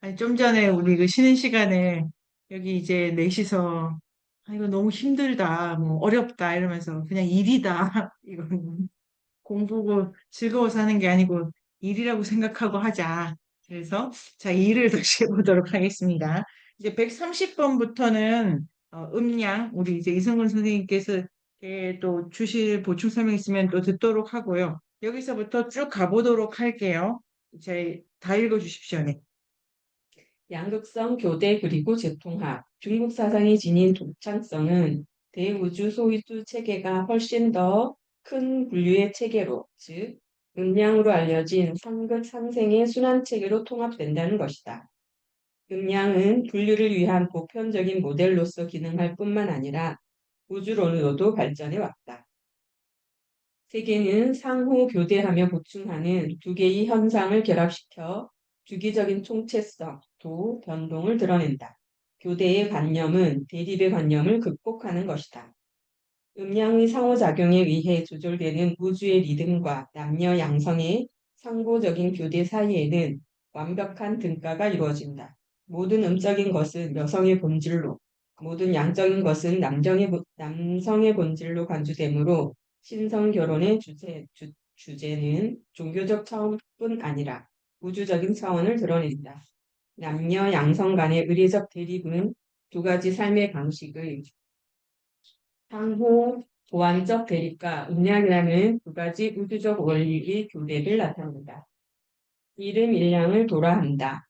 아니, 좀 전에 우리 그 쉬는 시간에 여기 이제 넷이서 아, 이거 너무 힘들다, 뭐 어렵다 이러면서 그냥 일이다. 이거는 공부고 즐거워서 하는 게 아니고 일이라고 생각하고 하자. 그래서 자, 일을 다시 해보도록 하겠습니다. 이제 130번부터는 음량, 우리 이제 이성근 선생님께서 또 주실 보충 설명 있으면 또 듣도록 하고요. 여기서부터 쭉 가보도록 할게요. 다 읽어주십시오. 네. 양극성 교대 그리고 재통합. 중국 사상이 지닌 독창성은 대우주 소위주 체계가 훨씬 더 큰 분류의 체계로, 즉 음량으로 알려진 상극 상생의 순환 체계로 통합된다는 것이다. 음량은 분류를 위한 보편적인 모델로서 기능할 뿐만 아니라 우주론으로도 발전해 왔다. 세계는 상호 교대하며 보충하는 두 개의 현상을 결합시켜 주기적인 총체성, 도, 변동을 드러낸다. 교대의 관념은 대립의 관념을 극복하는 것이다. 음량의 상호작용에 의해 조절되는 우주의 리듬과 남녀 양성의 상호적인 교대 사이에는 완벽한 등가가 이루어진다. 모든 음적인 것은 여성의 본질로, 모든 양적인 것은 남성의 본질로 간주되므로 신성 결혼의 주제는 종교적 차원뿐 아니라 우주적인 차원을 드러낸다. 남녀 양성 간의 의례적 대립은 두 가지 삶의 방식의 상호 보완적 대립과 음량이라는 두 가지 우주적 원리의 교대를 나타낸다. 이름 일량을 도라한다.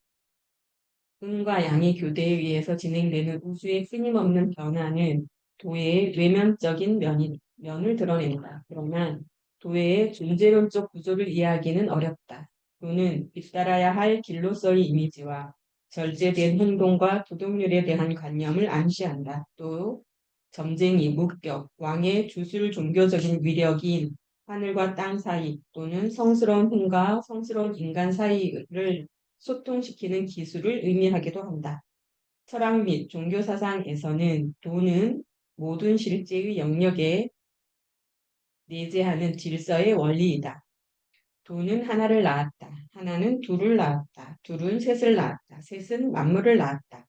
음과 양의 교대에 의해서 진행되는 우주의 끊임없는 변화는 도의 외면적인 면을 드러낸다. 그러나 도의 존재론적 구조를 이해하기는 어렵다. 도는 잇따라야 할 길로서의 이미지와 절제된 행동과 도덕률에 대한 관념을 암시한다. 또 점쟁이, 목격, 왕의 주술 종교적인 위력인 하늘과 땅 사이 또는 성스러운 혼과 성스러운 인간 사이를 소통시키는 기술을 의미하기도 한다. 철학 및 종교 사상에서는 도는 모든 실제의 영역에 내재하는 질서의 원리이다. 도는 하나를 낳았다. 하나는 둘을 낳았다. 둘은 셋을 낳았다. 셋은 만물을 낳았다.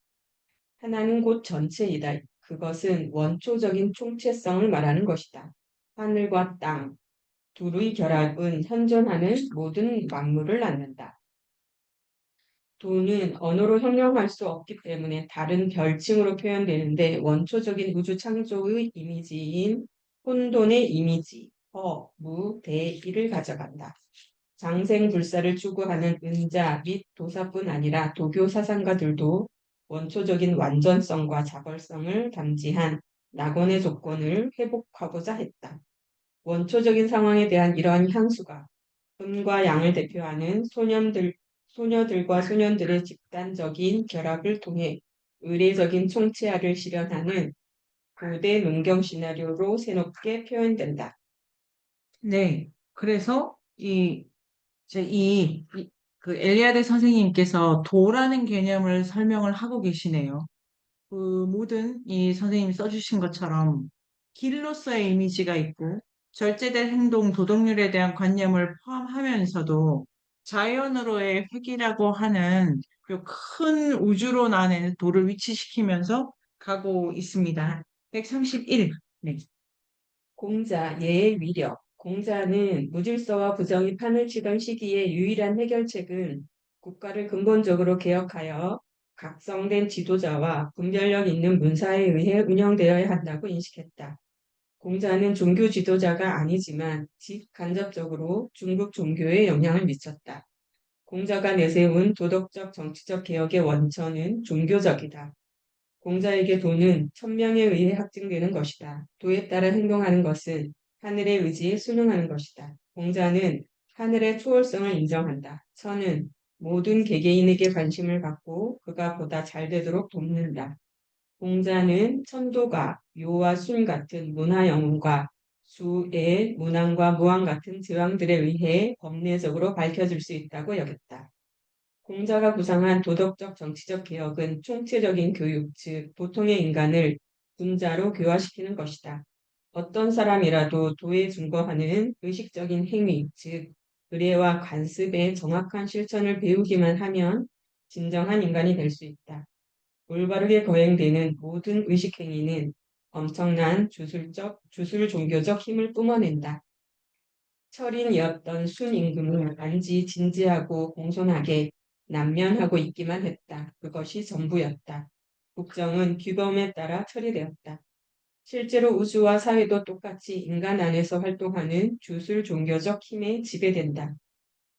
하나는 곧 전체이다. 그것은 원초적인 총체성을 말하는 것이다. 하늘과 땅, 둘의 결합은 현존하는 모든 만물을 낳는다. 도는 언어로 형용할 수 없기 때문에 다른 별칭으로 표현되는데 원초적인 우주 창조의 이미지인 혼돈의 이미지, 허, 무, 대, 이를 가져간다. 장생불사를 추구하는 은자 및 도사뿐 아니라 도교 사상가들도 원초적인 완전성과 자벌성을 담지한 낙원의 조건을 회복하고자 했다. 원초적인 상황에 대한 이러한 향수가 음과 양을 대표하는 소녀들과 소년들의 집단적인 결합을 통해 의례적인 총체화를 실현하는 고대 농경 시나리오로 새롭게 표현된다. 네. 그래서 그 엘리아드 선생님께서 도라는 개념을 설명을 하고 계시네요. 그 모든 이 선생님이 써주신 것처럼 길로서의 이미지가 있고 절제된 행동, 도덕률에 대한 관념을 포함하면서도 자연으로의 획이라고 하는 그 큰 우주론 안에 도를 위치시키면서 가고 있습니다. 131. 네. 공자, 예의 위력. 공자는 무질서와 부정이 판을 치던 시기의 유일한 해결책은 국가를 근본적으로 개혁하여 각성된 지도자와 분별력 있는 문사에 의해 운영되어야 한다고 인식했다. 공자는 종교 지도자가 아니지만 직간접적으로 중국 종교에 영향을 미쳤다. 공자가 내세운 도덕적 정치적 개혁의 원천은 종교적이다. 공자에게 도는 천명에 의해 확증되는 것이다. 도에 따라 행동하는 것은 하늘의 의지에 순응하는 것이다. 공자는 하늘의 초월성을 인정한다. 천은 모든 개개인에게 관심을 갖고 그가 보다 잘 되도록 돕는다. 공자는 천도가 묘와 순 같은 문화 영웅과 수의 문왕과 무왕 같은 제왕들에 의해 법례적으로 밝혀질 수 있다고 여겼다. 공자가 구상한 도덕적 정치적 개혁은 총체적인 교육, 즉 보통의 인간을 군자로 교화시키는 것이다. 어떤 사람이라도 도에 증거하는 의식적인 행위, 즉 의례와 관습의 정확한 실천을 배우기만 하면 진정한 인간이 될 수 있다. 올바르게 거행되는 모든 의식 행위는 엄청난 주술 종교적 힘을 뿜어낸다. 철인이었던 순임금은 단지 진지하고 공손하게 남면하고 있기만 했다. 그것이 전부였다. 국정은 규범에 따라 처리되었다. 실제로 우주와 사회도 똑같이 인간 안에서 활동하는 주술 종교적 힘에 지배된다.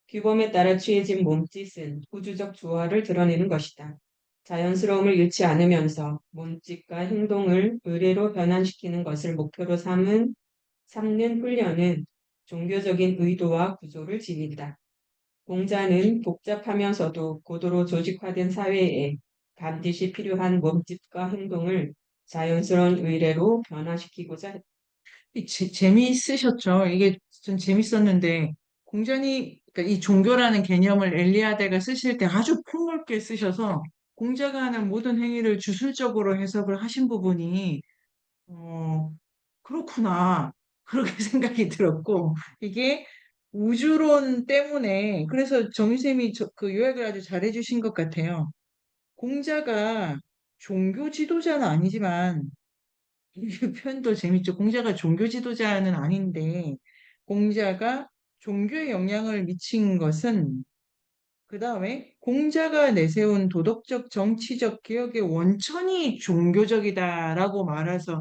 규범에 따라 취해진 몸짓은 우주적 조화를 드러내는 것이다. 자연스러움을 잃지 않으면서 몸짓과 행동을 의례로 변환시키는 것을 목표로 삼는 훈련은 종교적인 의도와 구조를 지닌다. 공자는 복잡하면서도 고도로 조직화된 사회에 반드시 필요한 몸짓과 행동을 자연스러운 의례로 변화시키고자 했다. 재미있으셨죠? 이게 좀 재밌었는데, 그러니까 이 종교라는 개념을 엘리아데가 쓰실 때 아주 폭넓게 쓰셔서, 공자가 하는 모든 행위를 주술적으로 해석을 하신 부분이, 어, 그렇구나. 그렇게 생각이 들었고, 이게 우주론 때문에, 그래서 정유쌤이 그 요약을 아주 잘해주신 것 같아요. 공자가 종교 지도자는 아니지만, 이 표현도 재밌죠. 공자가 종교 지도자는 아닌데, 공자가 종교에 영향을 미친 것은 그 다음에 공자가 내세운 도덕적, 정치적 개혁의 원천이 종교적이다라고 말해서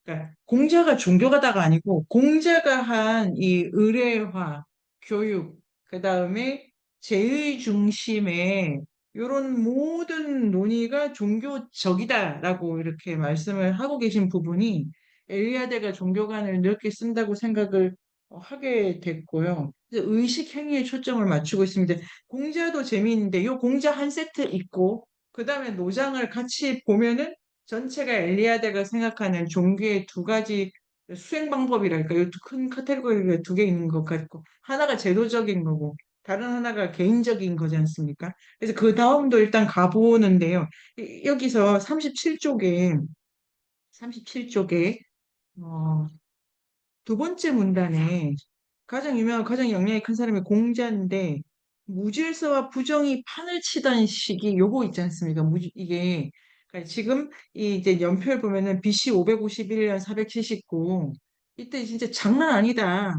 그러니까 공자가 종교가다가 아니고 공자가 한 이 의례화, 교육, 그 다음에 제의 중심의 이런 모든 논의가 종교적이다라고 이렇게 말씀을 하고 계신 부분이 엘리아데가 종교관을 넓게 쓴다고 생각을 하게 됐고요. 그래서 의식 행위에 초점을 맞추고 있습니다. 공자도 재미있는데 요 공자 한 세트 있고 그 다음에 노장을 같이 보면은 전체가 엘리아데가 생각하는 종교의 두 가지 수행 방법이랄까 요 큰 카테고리가 두 개 있는 것 같고 하나가 제도적인 거고 다른 하나가 개인적인 거지 않습니까? 그래서 그 다음도 일단 가보는데요. 여기서 37쪽에 두 번째 문단에 가장 유명한 가장 영향이 큰 사람이 공자인데 무질서와 부정이 판을 치던 시기 요거 있지 않습니까? 이게 그러니까 지금 이 이제 연표를 보면은 BC 551년 479 이때 진짜 장난 아니다.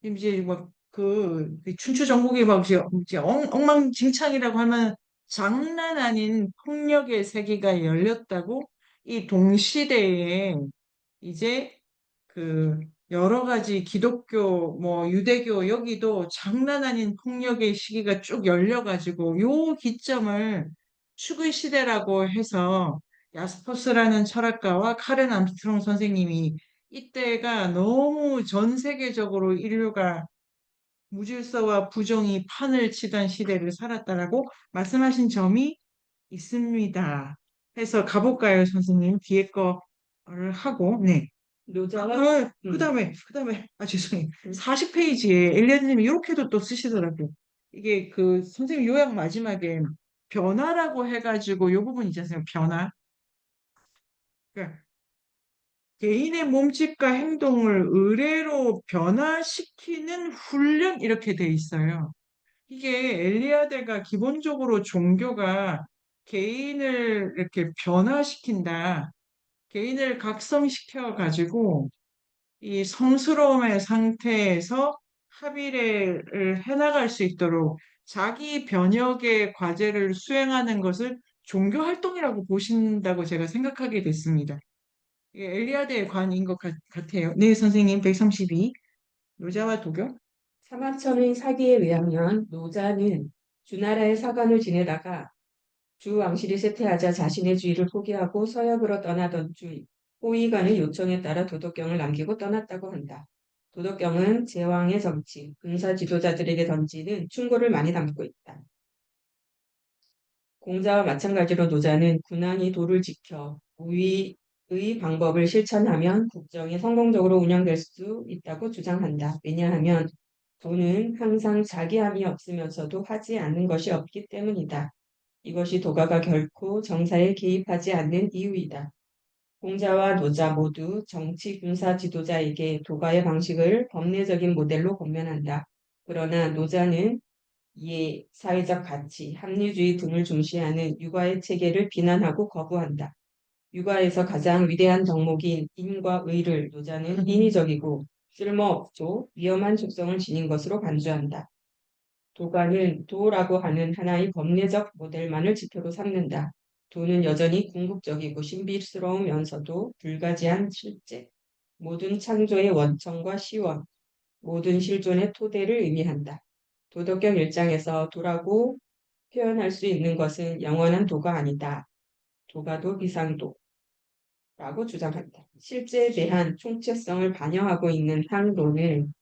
이제 막그 춘추 전국이 막 이제 엉망진창이라고 하면 장난 아닌 폭력의 세기가 열렸다고 이 동시대에 이제 그 여러 가지 기독교, 뭐 유대교 여기도 장난 아닌 폭력의 시기가 쭉 열려가지고 요 기점을 축의 시대라고 해서 야스퍼스라는 철학가와 카렌 암스트롱 선생님이 이때가 너무 전 세계적으로 인류가 무질서와 부정이 판을 치던 시대를 살았다라고 말씀하신 점이 있습니다. 해서 가볼까요, 선생님? 뒤에 거를 하고, 네. 노자와 죄송해요. 40페이지에 엘리아드님이 이렇게도 또 쓰시더라고요. 이게 그 선생님 요약 마지막에 변화라고 해가지고 요 부분 있지 않습니까? 변화. 그러니까 개인의 몸짓과 행동을 의례로 변화시키는 훈련 이렇게 돼 있어요. 이게 엘리아데가 기본적으로 종교가 개인을 이렇게 변화시킨다. 개인을 각성시켜 가지고 이 성스러움의 상태에서 합의를 해나갈 수 있도록 자기 변혁의 과제를 수행하는 것을 종교 활동이라고 보신다고 제가 생각하게 됐습니다. 이게 엘리아드의 관인 것 같아요. 네, 선생님, 132. 노자와 도교? 사마천의 사기에 의하면 노자는 주나라의 사관을 지내다가 주 왕실이 쇠퇴하자 자신의 주위를 포기하고 서역으로 떠나던 중 호위관의 요청에 따라 도덕경을 남기고 떠났다고 한다. 도덕경은 제왕의 정치, 군사 지도자들에게 던지는 충고를 많이 담고 있다. 공자와 마찬가지로 노자는 군안이 도를 지켜 우위의 방법을 실천하면 국정이 성공적으로 운영될 수 있다고 주장한다. 왜냐하면 도는 항상 자기함이 없으면서도 하지 않는 것이 없기 때문이다. 이것이 도가가 결코 정사에 개입하지 않는 이유이다. 공자와 노자 모두 정치 군사 지도자에게 도가의 방식을 법례적인 모델로 권면한다. 그러나 노자는 이해, 사회적 가치, 합리주의 등을 중시하는 육아의 체계를 비난하고 거부한다. 육아에서 가장 위대한 덕목인 인과 의를 노자는 인위적이고 쓸모없고 위험한 속성을 지닌 것으로 간주한다. 도가는 도라고 하는 하나의 법리적 모델만을 지표로 삼는다. 도는 여전히 궁극적이고 신비스러우면서도 불가지한 실제, 모든 창조의 원천과 시원, 모든 실존의 토대를 의미한다. 도덕경 일장에서 도라고 표현할 수 있는 것은 영원한 도가 아니다. 도가도 비상도라고 주장한다. 실제에 대한 총체성을 반영하고 있는 항도는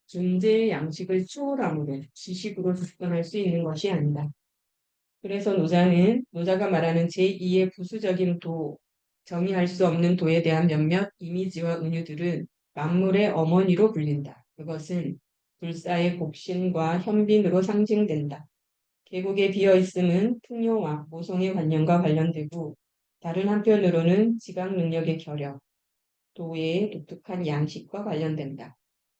존재의 양식을 추월함으로 지식으로 접근할 수 있는 것이 아니다. 그래서 노자가 말하는 제2의 부수적인 도, 정의할 수 없는 도에 대한 몇몇 이미지와 은유들은 만물의 어머니로 불린다. 그것은 불사의 복신과 현빈으로 상징된다. 계곡에 비어있음은 풍요와 모성의 관념과 관련되고 다른 한편으로는 지각 능력의 결여, 도의 독특한 양식과 관련된다.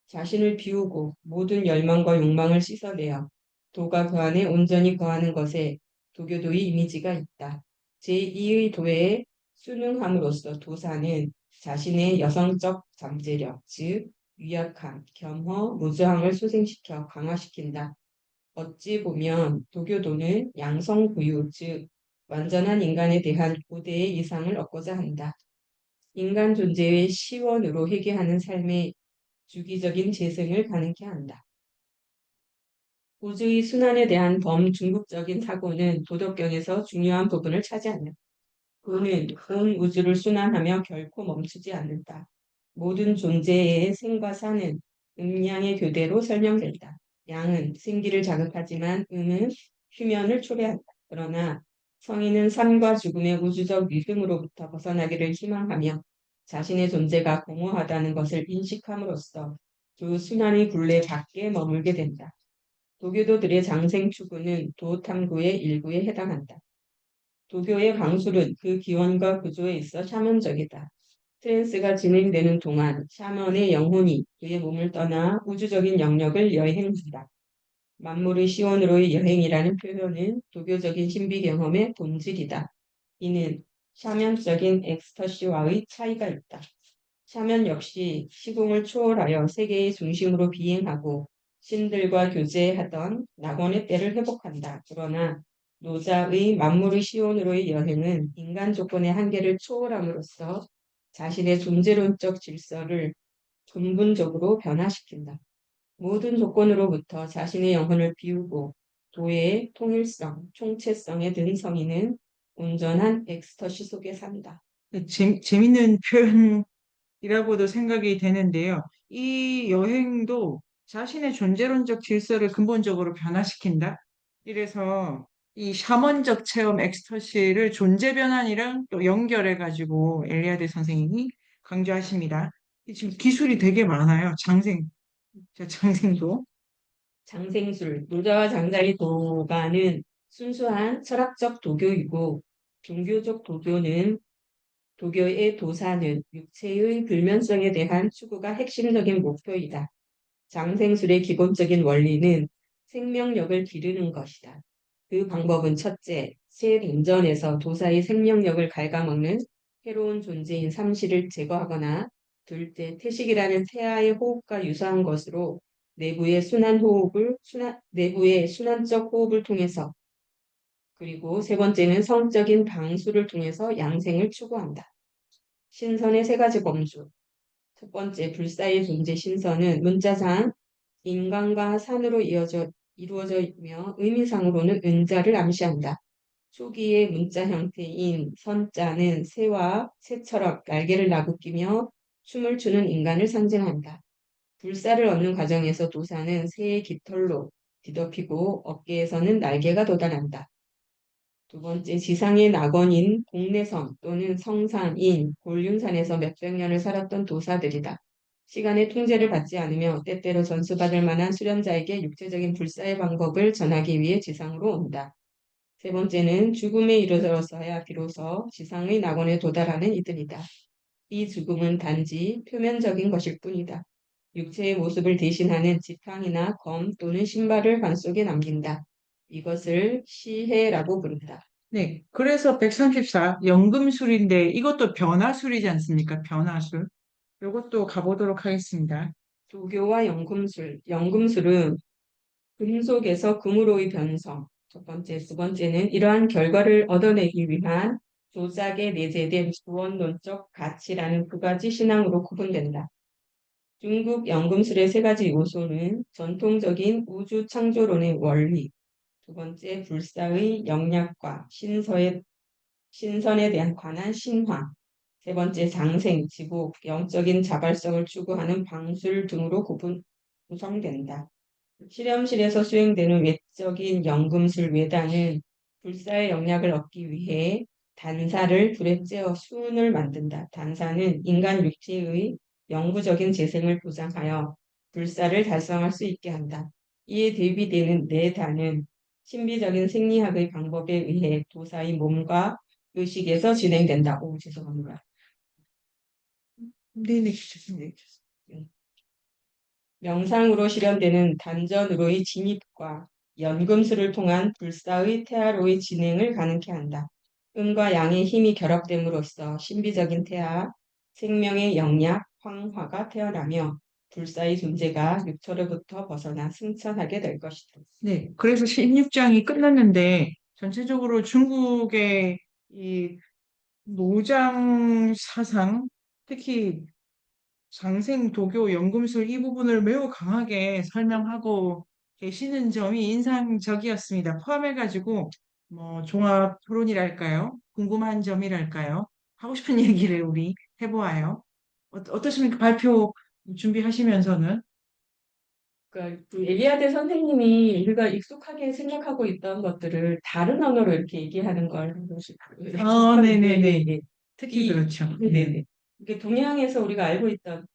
자신을 비우고 모든 열망과 욕망을 씻어내어 도가 그 안에 온전히 거하는 것에 도교도의 이미지가 있다. 제2의 도에 순응함으로써 도사는 자신의 여성적 잠재력, 즉 유약함, 겸허, 무저항을 소생시켜 강화시킨다. 어찌 보면 도교도는 양성부유, 즉 완전한 인간에 대한 고대의 이상을 얻고자 한다. 인간 존재의 시원으로 회귀하는 삶의 주기적인 재생을 가능케 한다. 우주의 순환에 대한 범중국적인 사고는 도덕경에서 중요한 부분을 차지한다. 그는 온 우주를 순환하며 결코 멈추지 않는다. 모든 존재의 생과 사는 음양의 교대로 설명된다. 양은 생기를 자극하지만 음은 휴면을 초래한다. 그러나 성인은 삶과 죽음의 우주적 리듬으로부터 벗어나기를 희망하며 자신의 존재가 공허하다는 것을 인식함으로써 그 순환의 굴레 밖에 머물게 된다. 도교도들의 장생 추구는 도탐구의 일부에 해당한다. 도교의 방술은 그 기원과 구조에 있어 샤먼적이다. 트랜스가 진행되는 동안 샤먼의 영혼이 그의 몸을 떠나 우주적인 영역을 여행한다. 만물의 시원으로의 여행이라는 표현은 도교적인 신비 경험의 본질이다. 이는 샤먼적인 엑스터시와의 차이가 있다. 샤먼 역시 시공을 초월하여 세계의 중심으로 비행하고 신들과 교제하던 낙원의 때를 회복한다. 그러나 노자의 만물의 시온으로의 여행은 인간 조건의 한계를 초월함으로써 자신의 존재론적 질서를 근본적으로 변화시킨다. 모든 조건으로부터 자신의 영혼을 비우고 도의 통일성, 총체성에 든 성인은 온전한 엑스터시 속에 산다. 재밌는 표현이라고도 생각이 되는데요. 이 여행도 자신의 존재론적 질서를 근본적으로 변화시킨다. 이래서 이 샤먼적 체험 엑스터시를 존재 변환이랑 또 연결해가지고 엘리아드 선생님이 강조하십니다. 지금 기술이 되게 많아요. 장생도. 장생술, 노자와 장자의 도가는 순수한 철학적 도교이고 종교적 도교의 도사는 육체의 불면성에 대한 추구가 핵심적인 목표이다. 장생술의 기본적인 원리는 생명력을 기르는 것이다. 그 방법은 첫째, 새 동전에서 도사의 생명력을 갉아먹는 새로운 존재인 삼시를 제거하거나 둘째, 태식이라는 태아의 호흡과 유사한 것으로 내부의 순환적 호흡을 통해서 그리고 세 번째는 성적인 방수를 통해서 양생을 추구한다. 신선의 세 가지 범주. 첫 번째, 불사의 존재 신선은 문자상 인간과 산으로 이루어져 있며 의미상으로는 은자를 암시한다. 초기의 문자 형태인 선자는 새처럼 날개를 나부끼며 춤을 추는 인간을 상징한다. 불사를 얻는 과정에서 도사는 새의 깃털로 뒤덮이고 어깨에서는 날개가 돋아난다. 두 번째, 지상의 낙원인 공내섬 또는 성산인 골륜산에서 몇백 년을 살았던 도사들이다. 시간의 통제를 받지 않으며 때때로 전수받을 만한 수련자에게 육체적인 불사의 방법을 전하기 위해 지상으로 온다. 세 번째는 죽음에 이르러서야 비로소 지상의 낙원에 도달하는 이들이다. 이 죽음은 단지 표면적인 것일 뿐이다. 육체의 모습을 대신하는 지팡이나 검 또는 신발을 관 속에 남긴다. 이것을 시해라고 부른다. 네. 그래서 134, 연금술인데 이것도 변화술이지 않습니까? 변화술. 이것도 가보도록 하겠습니다. 도교와 연금술. 연금술은 금속에서 금으로의 변성. 첫 번째, 두 번째는 이러한 결과를 얻어내기 위한 조작에 내재된 주원론적 가치라는 두 가지 신앙으로 구분된다. 중국 연금술의 세 가지 요소는 전통적인 우주 창조론의 원리, 두 번째 불사의 영약과 신선에 대한 관한 신화, 세 번째 장생, 지복, 영적인 자발성을 추구하는 방술 등으로 구성된다. 실험실에서 수행되는 외적인 연금술 외단은 불사의 영약을 얻기 위해 단사를 불에 쬐어 수은을 만든다. 단사는 인간 육체의 영구적인 재생을 보장하여 불사를 달성할 수 있게 한다. 이에 대비되는 내단은 신비적인 생리학의 방법에 의해 도사의 몸과 의식에서 진행된다. 오, 죄송합니다. 네네, 좋습니다. 명상으로 실현되는 단전으로의 진입과 연금술을 통한 불사의 태아로의 진행을 가능케 한다. 음과 양의 힘이 결합됨으로써 신비적인 태아, 생명의 영약, 황화가 태어나며 불사의 존재가 육체로부터 벗어나 승천하게 될 것이다. 네. 그래서 16장이 끝났는데, 전체적으로 중국의 이 노장 사상, 특히 장생, 도교, 연금술 이 부분을 매우 강하게 설명하고 계시는 점이 인상적이었습니다. 포함해가지고 뭐 종합 토론이랄까요? 궁금한 점이랄까요? 하고 싶은 얘기를 우리 해보아요. 어떠십니까? 발표 준비하시면서는? 그러니까 그 엘리아드 선생님이 우리가 익숙하게 생각하고 있던 것들을 다른 언어로 이렇게 얘기하는 걸 한 번씩 예, 예, 네네네. 예. 특히 그렇죠. 네. 네네네. 이게 동양에서 우리가 알고 있던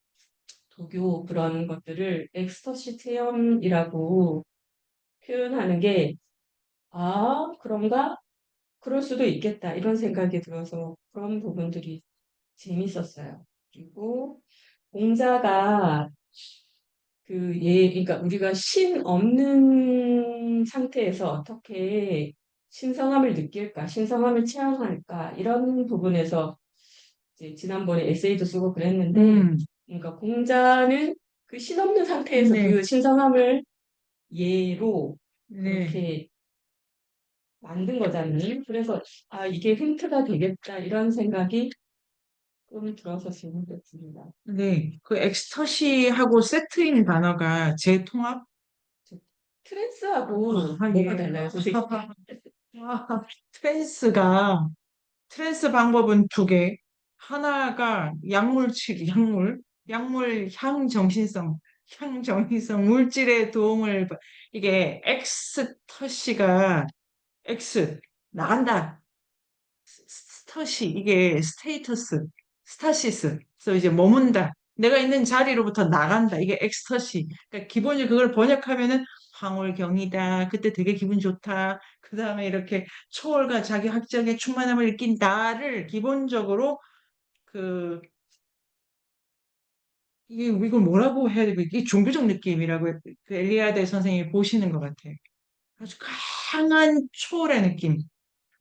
도교 그런 것들을 엑스터시 체험이라고 표현하는 게, 아, 그런가? 그럴 수도 있겠다. 이런 생각이 들어서 그런 부분들이 재밌었어요. 그리고 공자가 그러니까 우리가 신 없는 상태에서 어떻게 신성함을 느낄까, 신성함을 체험할까, 이런 부분에서 이제 지난번에 에세이도 쓰고 그랬는데, 음, 그러니까 공자는 그 신 없는 상태에서 네, 그 신성함을 예로 네, 그렇게 만든 거잖아요. 그래서 아, 이게 힌트가 되겠다 이런 생각이 좀 들어서 재밌었습니다. 네. 그 엑스터시하고 세트인 단어가 재통합? 트랜스하고 아, 뭐가 예. 달라요, 선생님? 와, 트랜스가 트랜스 방법은 두 개. 하나가 약물 향정신성 물질의 도움을 이게 엑스터시가 엑스 나간다. 스터시 이게 스테이터스, 스타시스. 그래서 이제 머문다. 내가 있는 자리로부터 나간다. 이게 엑스터시. 그러니까 기본이 그걸 번역하면은 황홀경이다. 그때 되게 기분 좋다. 그 다음에 이렇게 초월과 자기 확정의 충만함을 느낀 나를 기본적으로 그 이게 이걸 뭐라고 해야 되고 이게 종교적 느낌이라고 그 엘리아데 선생님이 보시는 것 같아요. 아주 강한 초월의 느낌.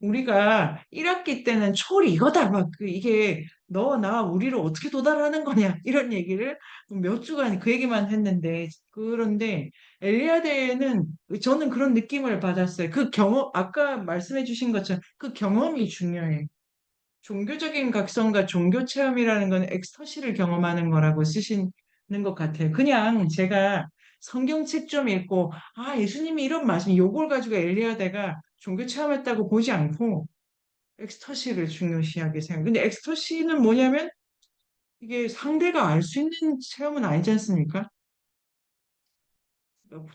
우리가 1학기 때는 초월이 이거다. 막 이게 너와 나 우리를 어떻게 도달하는 거냐 이런 얘기를 몇 주간 그 얘기만 했는데 그런데 엘리아데는 저는 그런 느낌을 받았어요. 그 경험 아까 말씀해 주신 것처럼 그 경험이 중요해. 종교적인 각성과 종교 체험이라는 건 엑스터시를 경험하는 거라고 쓰시는 것 같아요. 그냥 제가 성경책 좀 읽고, 아, 예수님이 이런 말씀, 요걸 가지고 엘리야다가 종교 체험했다고 보지 않고, 엑스터시를 중요시하게 생각해요. 근데 엑스터시는 뭐냐면, 이게 상대가 알 수 있는 체험은 아니지 않습니까?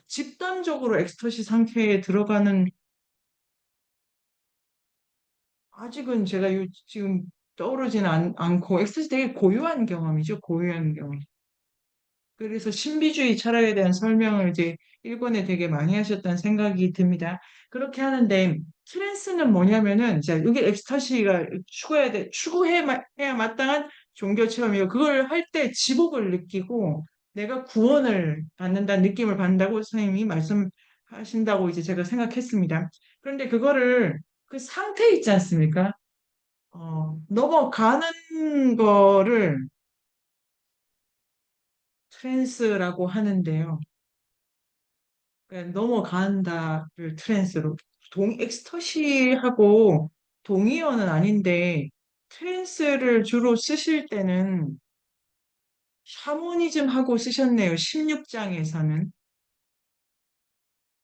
집단적으로 엑스터시 상태에 들어가는, 아직은 제가 지금 떠오르지는 않고, 엑스터시 되게 고유한 경험이죠, 고유한 경험. 그래서 신비주의 철학에 대한 설명을 이제 일본에 되게 많이 하셨다는 생각이 듭니다. 그렇게 하는데 트랜스는 뭐냐면은 자, 이게 엑스타시가 추구해야 마땅한 종교 체험이고 그걸 할 때 지복을 느끼고 내가 구원을 받는다는 느낌을 받는다고 선생님이 말씀하신다고 이제 제가 생각했습니다. 그런데 그거를 그 상태 있지 않습니까? 넘어가는 거를 트랜스라고 하는데요. 그러니까 넘어간다를 트랜스로 엑스터시하고 동의어는 아닌데 트랜스를 주로 쓰실 때는 샤머니즘하고 쓰셨네요. 16장에서는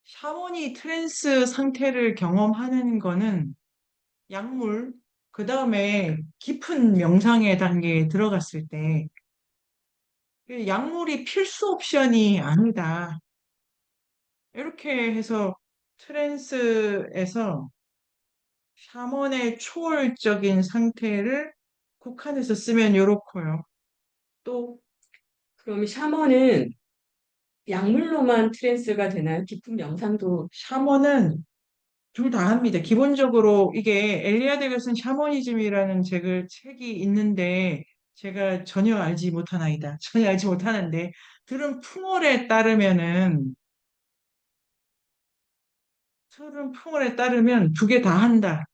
샤머니 트랜스 상태를 경험하는 거는 약물, 그 다음에 깊은 명상의 단계에 들어갔을 때 약물이 필수 옵션이 아니다. 이렇게 해서 트랜스에서 샤먼의 초월적인 상태를 국한해서 쓰면 요렇고요. 또 그럼 샤먼은 약물로만 트랜스가 되나요? 깊은 명상도. 샤먼은 둘 다 합니다. 기본적으로 이게 엘리아드 것은 샤머니즘이라는 책이 있는데 제가 전혀 알지 못하나이다. 전혀 알지 못하는데 들은 풍월에 따르면은 들은 풍월에 따르면 두 개 다 한다.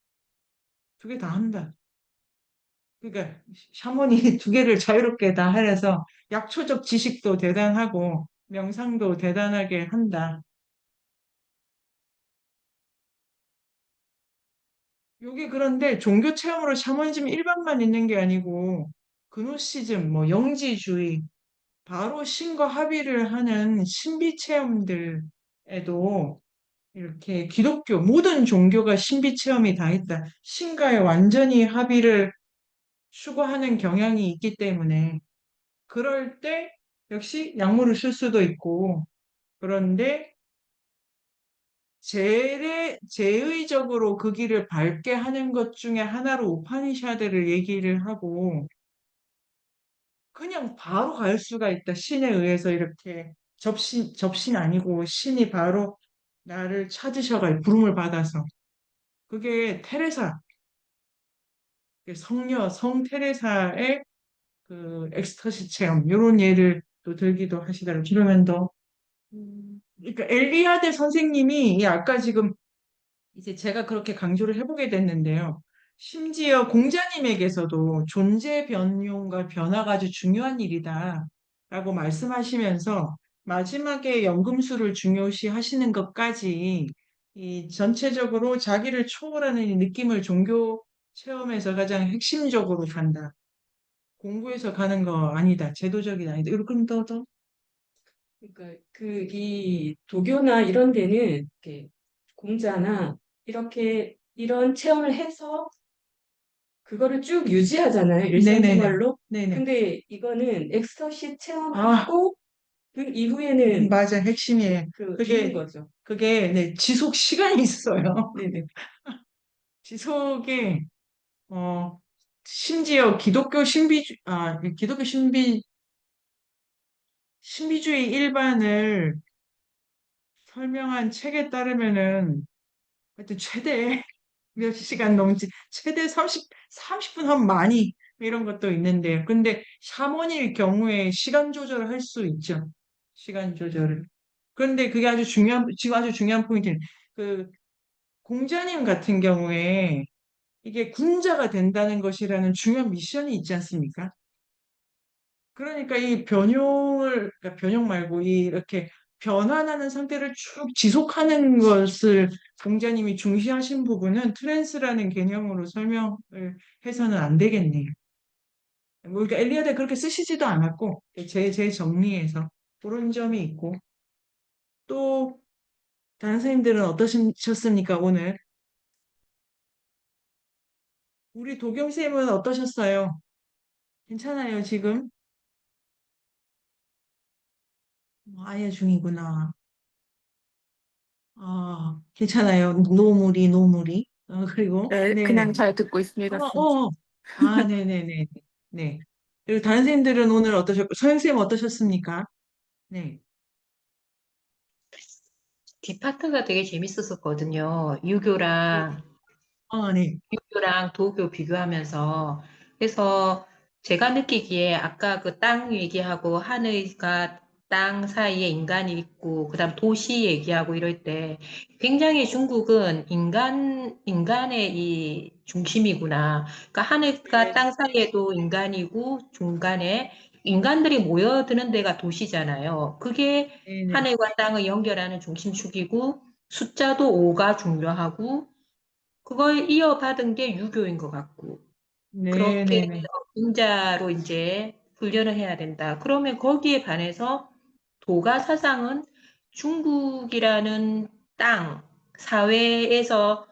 두 개 다 한다. 그러니까 샤머니 두 개를 자유롭게 다 하려서 약초적 지식도 대단하고 명상도 대단하게 한다. 요게 그런데 종교 체험으로 샤머니즘 일반만 있는 게 아니고 그노시즘, 뭐 영지주의, 바로 신과 합의를 하는 신비 체험들에도 이렇게 기독교 모든 종교가 신비 체험이 다 있다. 신과에 완전히 합의를 추구하는 경향이 있기 때문에 그럴 때 역시 약물을 쓸 수도 있고 그런데 제의적으로 그 길을 밟게 하는 것 중에 하나로 우파니샤드를 얘기를 하고 그냥 바로 갈 수가 있다. 신에 의해서 이렇게 접신 아니고 신이 바로 나를 찾으셔가 부름을 받아서 그게 테레사, 성 테레사의 그 엑스터시 체험 이런 예를 또 들기도 하시더라고요. 그러면 더 그러니까 엘리아데 선생님이 아까 지금 이제 제가 그렇게 강조를 해보게 됐는데요. 심지어 공자님에게서도 존재 변용과 변화가 아주 중요한 일이다. 라고 말씀하시면서 마지막에 연금술을 중요시 하시는 것까지 이 전체적으로 자기를 초월하는 이 느낌을 종교 체험에서 가장 핵심적으로 간다. 공부해서 가는 거 아니다. 제도적이 아니다. 이렇게 더. 그러니까 그 이 도교나 이런 데는 이렇게 공자나 이렇게 이런 체험을 해서 그거를 쭉 유지하잖아요. 네네네. 일상생활로. 네네. 근데 이거는 엑스터시 아, 체험하고 그 이후에는 맞아. 핵심이에요. 그 비는 그게, 거죠. 네, 지속 시간이 있어요. 네네. 지속에, 어, 심지어 기독교 신비주의 일반을 설명한 책에 따르면은, 하여튼 최대 몇 시간 넘지, 최대 30분 하면 많이, 이런 것도 있는데, 근데 샤먼일 경우에 시간 조절을 할 수 있죠. 시간 조절을. 그런데 그게 지금 아주 중요한 포인트는, 그, 공자님 같은 경우에 이게 군자가 된다는 것이라는 중요한 미션이 있지 않습니까? 그러니까 그러니까 변형 말고 이렇게 변환하는 상태를 쭉 지속하는 것을 공자님이 중시하신 부분은 트랜스라는 개념으로 설명을 해서는 안 되겠네요. 뭐, 그러니까 엘리아드 그렇게 쓰시지도 않았고, 제 정리에서 그런 점이 있고, 또, 다른 선생님들은 어떠셨습니까, 오늘? 우리 도경쌤은 어떠셨어요? 괜찮아요, 지금? 아예 중이구나. 괜찮아요. 노무리. 그리고, 네, 그냥 네네. 잘 듣고 어, 있습니다, 선생님. 어. 네네네네. 네. 그리고 다른 선생님들은 오늘 선생님 어떠셨습니까? 네. 뒷파트가 되게 재밌었었거든요. 네. 네. 유교랑 도교 비교하면서. 그래서 제가 느끼기에 아까 그 땅 얘기하고 하늘과 땅 사이에 인간이 있고, 그다음 도시 얘기하고 이럴 때 굉장히 중국은 인간의 이 중심이구나. 그러니까 하늘과 네, 땅 사이에도 인간이고 중간에 인간들이 모여드는 데가 도시잖아요. 그게 네, 네, 하늘과 땅을 연결하는 중심축이고 숫자도 5가 중요하고 그걸 이어받은 게 유교인 것 같고 네, 그렇게 네, 네, 인자로 이제 훈련을 해야 된다. 그러면 거기에 반해서 도가 사상은 중국이라는 땅, 사회에서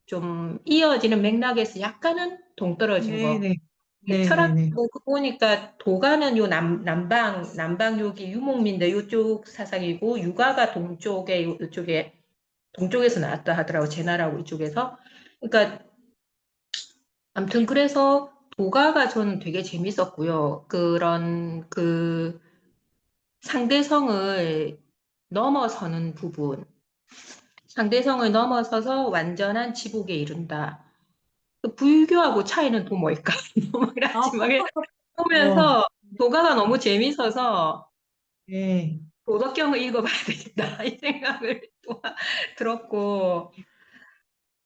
좀 이어지는 맥락에서 약간은 동떨어진 네, 거. 네, 이게 네, 네, 철학, 네, 뭐, 보니까 도가는 요 남방 요기 유목민들 요쪽 사상이고, 육아가 동쪽에, 요쪽에, 동쪽에서 나왔다 하더라고, 제나라고 이쪽에서. 그러니까 아무튼 그래서 도가가 저는 되게 재밌었고요. 그런 그 상대성을 넘어서는 부분, 상대성을 넘어서서 완전한 지복에 이른다. 그 불교하고 차이는 또 뭘까? 아, 마지막에 어, 보면서 도가가 너무 재밌어서 네, 도덕경을 읽어봐야 되겠다 이 생각을 또 들었고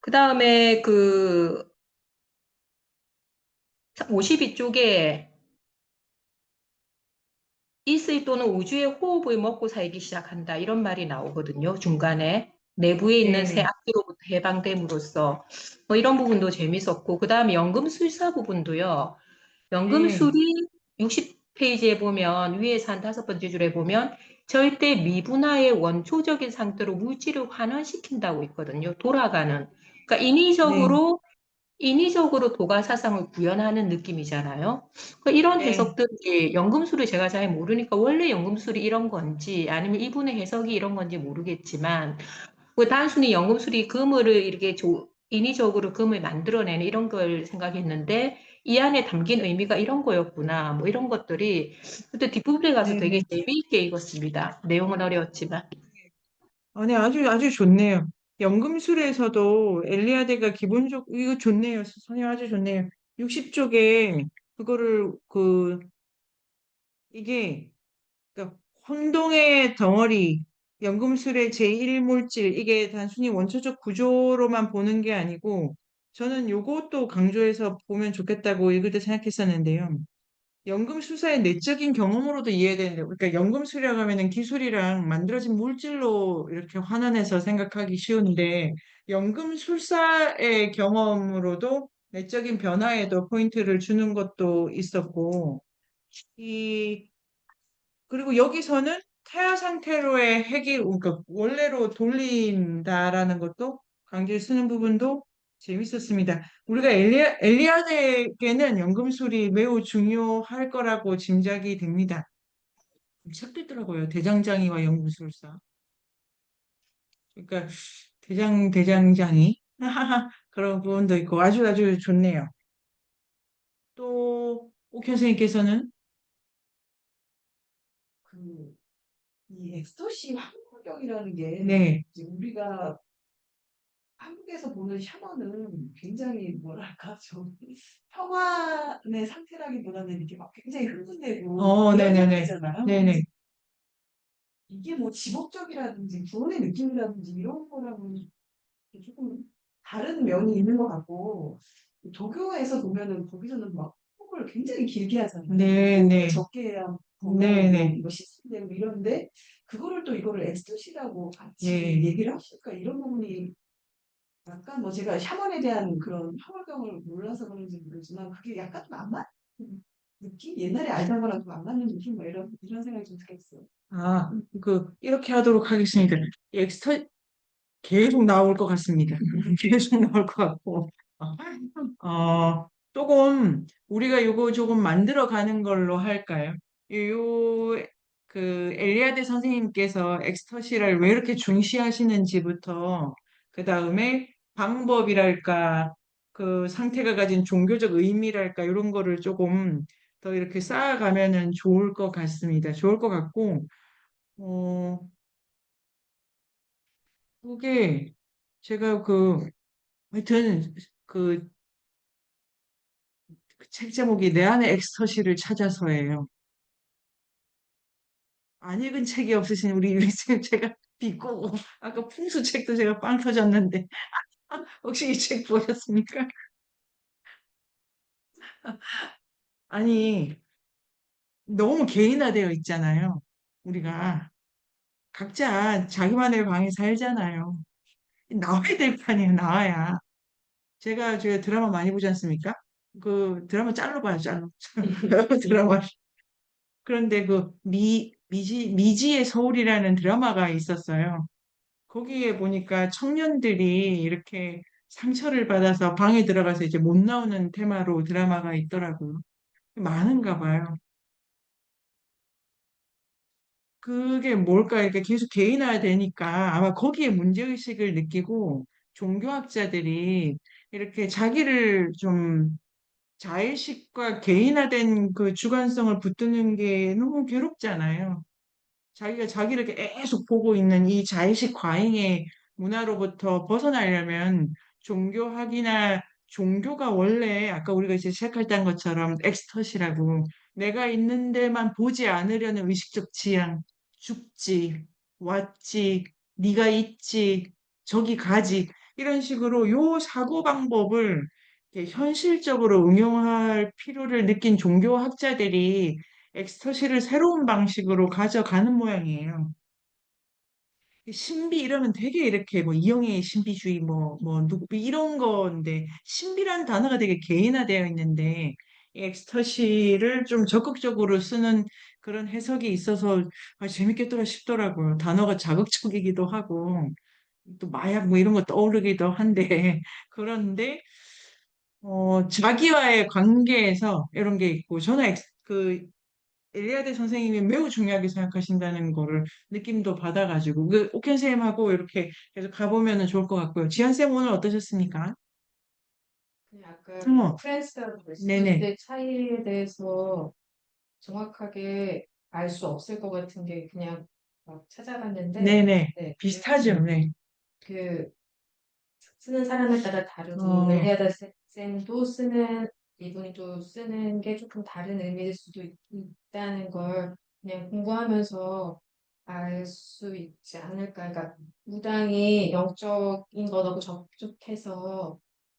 그 다음에 그 52쪽에 이슬 또는 우주의 호흡을 먹고 살기 시작한다. 이런 말이 나오거든요. 중간에. 내부에 있는 네, 새 네, 악기로부터 해방됨으로써. 뭐 이런 부분도 재밌었고. 그 다음에 연금술사 부분도요. 네, 연금술이 60페이지에 보면, 위에서 한 5번째 줄에 보면, 절대 미분화의 원초적인 상태로 물질을 환원시킨다고 있거든요. 돌아가는. 그러니까 네, 인위적으로 도가 사상을 구현하는 느낌이잖아요. 그러니까 이런 네, 해석들이 연금술을 제가 잘 모르니까 원래 연금술이 이런 건지 아니면 이분의 해석이 이런 건지 모르겠지만 그 단순히 연금술이 금을 이렇게 인위적으로 금을 만들어내는 이런 걸 생각했는데 이 안에 담긴 의미가 이런 거였구나. 뭐 이런 것들이 그때 뒷부분에 가서 네, 되게 네. 재미있게 읽었습니다. 내용은 어려웠지만. 아니, 아주 좋네요. 연금술에서도 엘리아드가 이거 좋네요. 선생님 아주 좋네요. 60쪽에 그거를, 이게, 그러니까 혼동의 덩어리, 연금술의 제1물질, 이게 단순히 원초적 구조로만 보는 게 아니고, 저는 요것도 강조해서 보면 좋겠다고 읽을 때 생각했었는데요. 연금술사의 내적인 경험으로도 이해되는데, 그러니까 연금술이라고 하면은 기술이랑 만들어진 물질로 이렇게 환원해서 생각하기 쉬운데, 연금술사의 경험으로도 내적인 변화에도 포인트를 주는 것도 있었고, 이 그리고 여기서는 태아 상태로의 그러니까 원래로 돌린다라는 것도 강조를 쓰는 부분도 재밌었습니다. 우리가 엘리아드에게는 연금술이 매우 중요할 거라고 짐작이 됩니다. 시작되더라고요. 대장장이와 연금술사. 그러니까 대장장이 그런 부분도 있고 아주 좋네요. 또 옥 선생님께서는 그, 이 엑스터시 환경이라는 게 네, 이제 우리가 한국에서 보는 샤먼은 굉장히 뭐랄까 좀 평안의 상태라기보다는 이렇게 막 굉장히 흥분되고 그런 네네네, 상태잖아요. 네네, 이게 뭐 지복적이라든지 구원의 느낌이라든지 이런 거랑은 조금 다른 면이 있는 것 같고 도교에서 보면은 거기서는 막 호흡을 굉장히 길게 하잖아요. 네네, 적게 해야 건강하고 네네. 이거 시스템되고 이런데 그거를 또 이거를 엑스터시라고 같이 예. 얘기를 하시니까 이런 부분이 약간 뭐 제가 샤먼에 대한 그런 혐오감을 몰라서 그런지 모르지만 그게 약간 좀 안 맞는 느낌? 옛날에 알던 거랑 좀 안 맞는 느낌? 뭐 이런 생각이 좀 들었어요. 이렇게 하도록 하겠습니다. 엑스터 계속 나올 것 같습니다. 계속 나올 것 같고. 조금, 우리가 요거 조금 만들어 가는 걸로 할까요? 요, 엘리아드 선생님께서 엑스터시를 왜 이렇게 중시하시는지부터, 그 다음에 방법이랄까, 그 상태가 가진 종교적 의미랄까, 이런 거를 조금 더 이렇게 쌓아가면은 좋을 것 같습니다. 좋을 것 같고, 어, 그게 제가 하여튼 그, 그책 제목이 내 안의 엑스터시를 찾아서예요. 안 읽은 책이 없으신 우리 유리쌤 제가 비꼬고 아까 풍수책도 제가 빵 터졌는데 혹시 이 책 보셨습니까? 아니 너무 개인화되어 있잖아요. 우리가 각자 자기만의 방에 살잖아요. 나와야 될 거 아니에요. 나와야. 제가 드라마 많이 보지 않습니까? 그 드라마 짤로 봐요. 짤로. 드라마. 그런데 그 미지의 서울이라는 드라마가 있었어요. 거기에 보니까 청년들이 이렇게 상처를 받아서 방에 들어가서 이제 못 나오는 테마로 드라마가 있더라고요. 많은가 봐요. 그게 뭘까? 이렇게 계속 개인화되니까 아마 거기에 문제의식을 느끼고 종교학자들이 이렇게 자기를 좀 자의식과 개인화된 그 주관성을 붙드는 게 너무 괴롭잖아요. 자기가 자기를 계속 보고 있는 이 자의식 과잉의 문화로부터 벗어나려면 종교학이나 종교가 원래 아까 우리가 이제 시작할 때 한 것처럼 엑스터시라고 내가 있는 데만 보지 않으려는 의식적 지향, 죽지, 왔지, 네가 있지, 저기 가지 이런 식으로 요 사고 방법을 이렇게 현실적으로 응용할 필요를 느낀 종교학자들이 엑스터시를 새로운 방식으로 가져가는 모양이에요. 신비 이러면 되게 이렇게 뭐 이영애의 신비주의 뭐 누구 이런 건데 신비란 단어가 되게 개인화되어 있는데 이 엑스터시를 좀 적극적으로 쓰는 그런 해석이 있어서 재밌겠더라 싶더라고요. 단어가 자극적이기도 하고 또 마약 뭐 이런 거 떠오르기도 한데 그런데 자기와의 관계에서 이런 게 있고 저는 그 엘리아드 선생님이 매우 중요하게 생각하신다는 거를 느낌도 받아가지고 그 옥현 쌤하고 이렇게 계속 가보면은 좋을 것 같고요. 지한 쌤 오늘 어떠셨습니까? 그냥 아까 어머, 프랑스하고 네네, 멕시코의 차이에 대해서 정확하게 알 수 없을 것 같은 게 그냥 막 찾아봤는데, 네네, 네, 비슷하죠, 네. 그 쓰는 사람에 따라 다르고 어, 엘리아다 쌤도 쓰는 이분이 또 쓰는 게 조금 다른 의미일 수도 있다는 걸 그냥 공부하면서 알 수 있지 않을까. 그러니까 무당이 영적인 것하고 접촉해서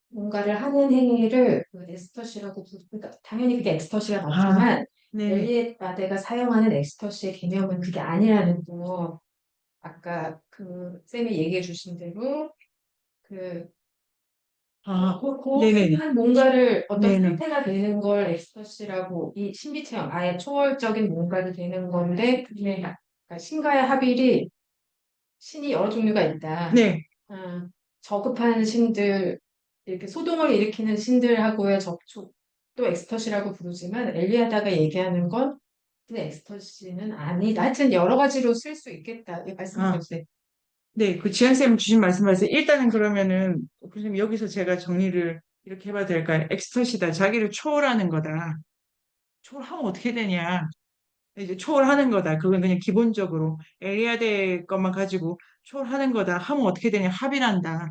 뭔가를 하는 행위를 그 엑스터시라고 그러니까 당연히 그게 엑스터시가 아, 맞지만 네네, 엘리엇 마데가 사용하는 엑스터시의 개념은 그게 아니라는 거 아까 그 쌤이 얘기해 주신 대로 그 아, 네네, 고유한 뭔가를 어떤 네네, 상태가 되는 걸 엑스터시라고 이 신비체험 아예 초월적인 뭔가를 되는 건데 그게 그러니까 신과의 합일이 신이 여러 종류가 있다. 네, 아, 저급한 신들 이렇게 소동을 일으키는 신들하고의 접촉도 엑스터시라고 부르지만 엘리아다가 얘기하는 건 근데 엑스터시는 아니다. 하여튼 여러 가지로 쓸 수 있겠다. 이 아, 말씀하셨어요. 네, 그 지한 쌤 주신 말씀하세요. 일단은 그러면은 교수님 여기서 제가 정리를 이렇게 해봐도 될까요? 엑스터시다, 자기를 초월하는 거다. 초월하면 어떻게 되냐? 이제 초월하는 거다. 그건 그냥 기본적으로 엘리아드 것만 가지고 초월하는 거다. 하면 어떻게 되냐? 합의란다.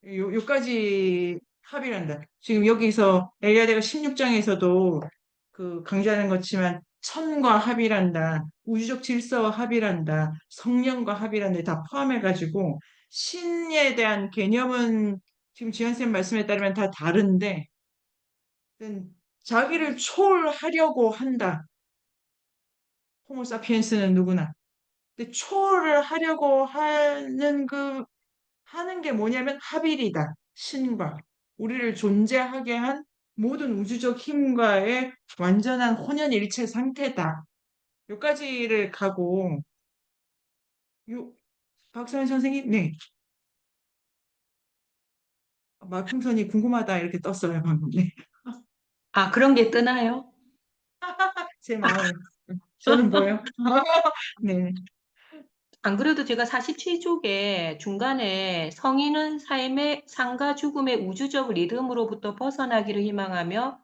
요까지 합의란다. 지금 여기서 엘리아드가 16장에서도 그 강조하는 것지만 천과 합의란다. 우주적 질서와 합의란다. 성령과 합의란다. 다 포함해가지고 신에 대한 개념은 지금 지한쌤 말씀에 따르면 다 다른데 자기를 초월하려고 한다. 호모사피엔스는 누구나. 근데 초월을 하려고 하는 게 뭐냐면 합일이다. 신과. 우리를 존재하게 한 모든 우주적 힘과의 완전한 혼연일체 상태다. 여기까지를 가고, 요, 박사연 선생님, 네. 말풍선이 궁금하다 이렇게 떴어요, 방금. 네. 아, 그런 게 뜨나요? 제 마음을. 저는 뭐요? 네. 안 그래도 제가 47쪽에 중간에 성인은 삶의 삶과 죽음의 우주적 리듬으로부터 벗어나기를 희망하며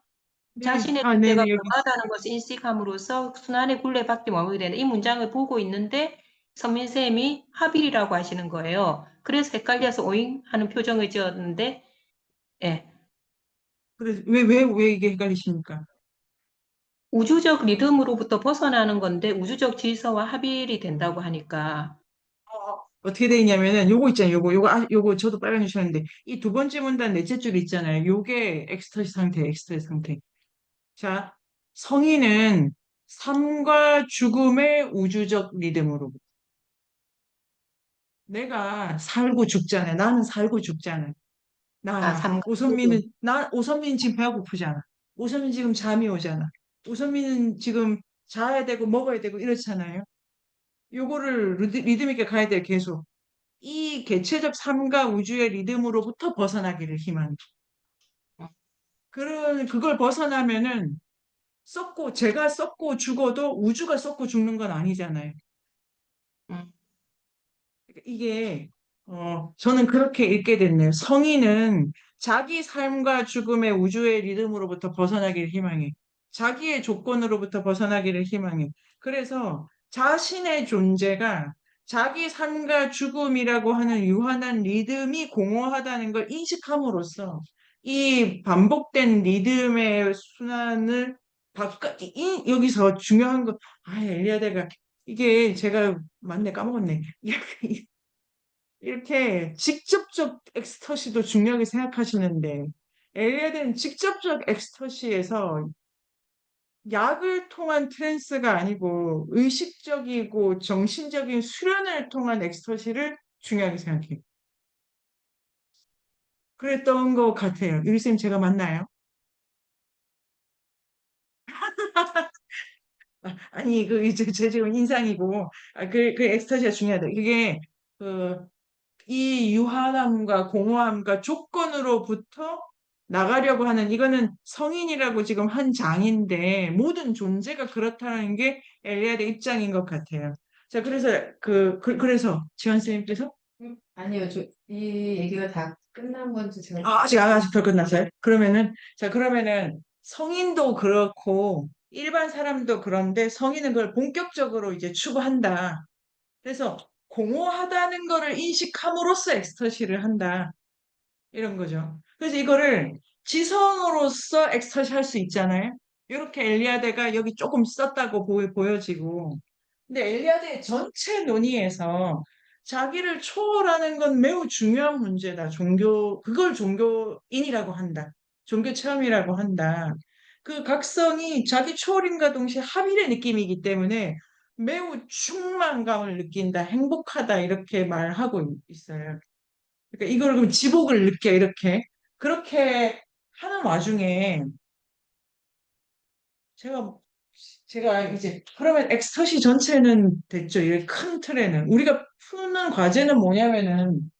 네. 자신의 아, 존재가 네네, 여기. 고하다는 것을 인식함으로써 순환의 굴레밖에 머물게 되는 이 문장을 보고 있는데 선민쌤이 합일이라고 하시는 거예요. 그래서 헷갈려서 오잉 하는 표정을 지었는데 예. 그래서 왜 이게 헷갈리십니까? 우주적 리듬으로부터 벗어나는 건데 우주적 질서와 합일이 된다고 하니까 어떻게 돼 있냐면은 요거 있잖아요. 요거 저도 빨간 주셨는데 이 두 번째 문단 넷째 줄 있잖아요. 요게 엑스터시 상태, 엑스터시 상태. 자, 성인은 삶과 죽음의 우주적 리듬으로 내가 살고 죽잖아. 나는 살고 죽잖아. 삼 오선미는 지금 배가 고프잖아. 오선미 지금 잠이 오잖아. 오선미는 지금 자야 되고 먹어야 되고 이렇잖아요. 요거를 리듬 있게 가야 돼요, 계속. 이 개체적 삶과 우주의 리듬으로부터 벗어나기를 희망해. 그걸 벗어나면은 제가 썩고 죽어도 우주가 썩고 죽는 건 아니잖아요. 음, 그러니까 저는 그렇게 읽게 됐네요. 성인은 자기 삶과 죽음의 우주의 리듬으로부터 벗어나기를 희망해. 자기의 조건으로부터 벗어나기를 희망해. 그래서 자신의 존재가 자기 삶과 죽음이라고 하는 유한한 리듬이 공허하다는 걸 인식함으로써 이 반복된 리듬의 순환을 여기서 중요한 엘리아드가 이게 제가 맞네 까먹었네. 이렇게 직접적 엑스터시도 중요하게 생각하시는데 엘리아드는 직접적 엑스터시에서 약을 통한 트랜스가 아니고 의식적이고 정신적인 수련을 통한 엑스터시를 중요하게 생각해요. 그랬던 것 같아요. 유리쌤 제가 맞나요? 아니 이제 제 지금 인상이고 그 엑스터시가 중요하다. 이게 그 이 유한함과 공허함과 조건으로부터 나가려고 하는 이거는 성인이라고 지금 한 장인데 모든 존재가 그렇다는 게 엘리아드의 입장인 것 같아요. 자, 그래서 그래서 지원 쌤께서 아니요, 이 얘기가 다 끝난 건지 제가 아직 덜 끝났어요. 그러면은 성인도 그렇고 일반 사람도 그런데 성인은 그걸 본격적으로 이제 추구한다. 그래서 공허하다는 거를 인식함으로써 엑스터시를 한다. 이런 거죠. 그래서 이거를 지성으로서 엑스터시 할 수 있잖아요. 이렇게 엘리아드가 여기 조금 썼다고 보여지고. 근데 엘리아드의 전체 논의에서 자기를 초월하는 건 매우 중요한 문제다. 그걸 종교인이라고 한다. 종교 체험이라고 한다. 그 각성이 자기 초월임과 동시에 합일의 느낌이기 때문에 매우 충만감을 느낀다, 행복하다, 이렇게 말하고 있어요. 그러니까 이걸 그럼 지복을 느껴 이렇게 그렇게 하는 와중에 제가 제가 이제 그러면 엑스터시 전체는 됐죠. 이 큰 틀에는 우리가 푸는 과제는 뭐냐면은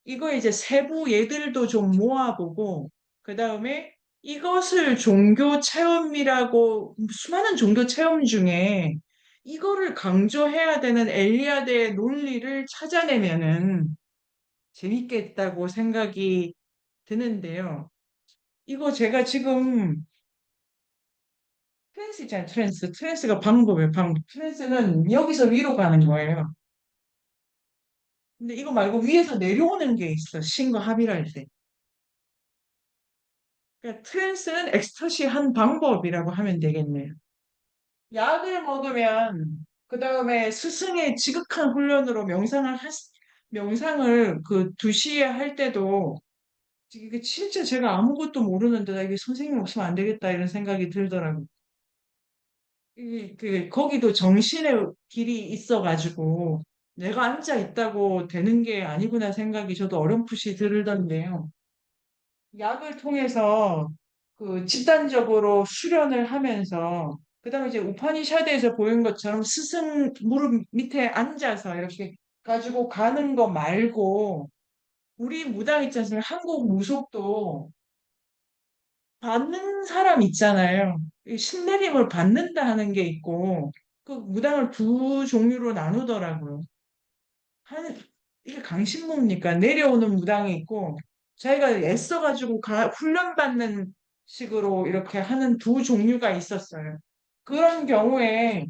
이거 이제 세부 예들도 좀 모아보고 그 다음에 이것을 종교 체험이라고 수많은 종교 체험 중에 이거를 강조해야 되는 엘리아드의 논리를 찾아내면은 재밌겠다고 생각이 드는데요. 이거 제가 지금 트랜스 있잖아요. 트랜스. 트랜스가 방법이에요. 방법. 트랜스는 여기서 위로 가는 거예요. 근데 이거 말고 위에서 내려오는 게 있어. 신과 합의할 때. 그러니까 트랜스는 엑스터시 한 방법이라고 하면 되겠네요. 약을 먹으면 그 다음에 스승의 지극한 훈련으로 명상을 그 2시에 할 때도 이게 진짜 제가 아무것도 모르는데 나 이게 선생님 없으면 안 되겠다 이런 생각이 들더라고요. 거기도 정신의 길이 있어가지고 내가 앉아 있다고 되는 게 아니구나 생각이 저도 어렴풋이 들던데요. 약을 통해서 그 집단적으로 수련을 하면서 그다음에 이제 우파니샤드에서 보인 것처럼 스승 무릎 밑에 앉아서 이렇게 가지고 가는 거 말고 우리 무당 있지 않습니까? 한국 무속도 받는 사람 있잖아요. 이 신내림을 받는다 하는 게 있고, 그 무당을 두 종류로 나누더라고요. 이게 강신모입니까? 내려오는 무당이 있고, 자기가 애써가지고 훈련받는 식으로 이렇게 하는 두 종류가 있었어요. 그런 경우에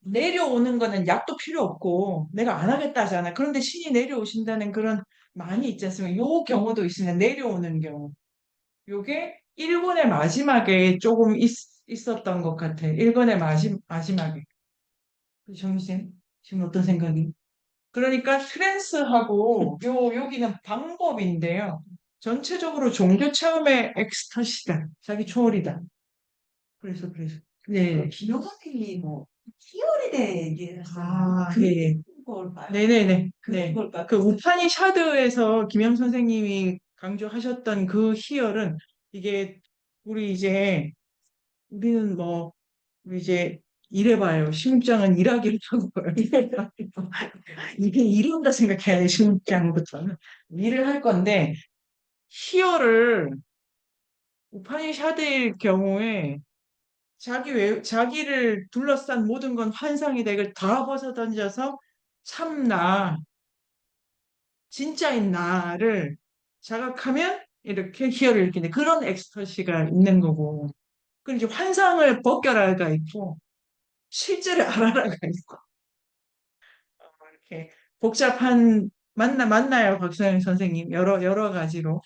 내려오는 거는 약도 필요 없고, 내가 안 하겠다 하잖아. 그런데 신이 내려오신다는 그런 많이 있지 않습니까? 요 경우도 있으면 내려오는 경우. 요게 일본의 마지막에 조금 있었던 것 같아. 1권의 마지막에. 정신 지금 어떤 생각이? 그러니까 트랜스하고 여기는 방법인데요. 전체적으로 종교 체험의 엑스터시다. 자기 초월이다. 그래서. 네. 김영학이 뭐 희열에 대해 얘기를 아, 하잖아요. 예, 예. 걸까요? 네네네. 그런 네. 걸까요? 그 우파니샤드에서 김영 선생님이 강조하셨던 그 희열은 이게 우리 이제 우리는 뭐 우리 이제 일해봐요. 시국장은 일하기를 하고요. 이게 일한다 생각해야 돼. 시국장부터는 일을 할 건데 희열을 우파니샤드일 경우에 자기를 둘러싼 모든 건 환상이다. 이걸 다 벗어던져서 참나, 진짜인 나를 자각하면 이렇게 희열을 느끼는 그런 엑스터시가 있는 거고. 그리고 이제 환상을 벗겨라가 있고, 실제를 알아라가 있고, 이렇게 복잡한, 맞나요, 박소영 선생님? 여러 가지로.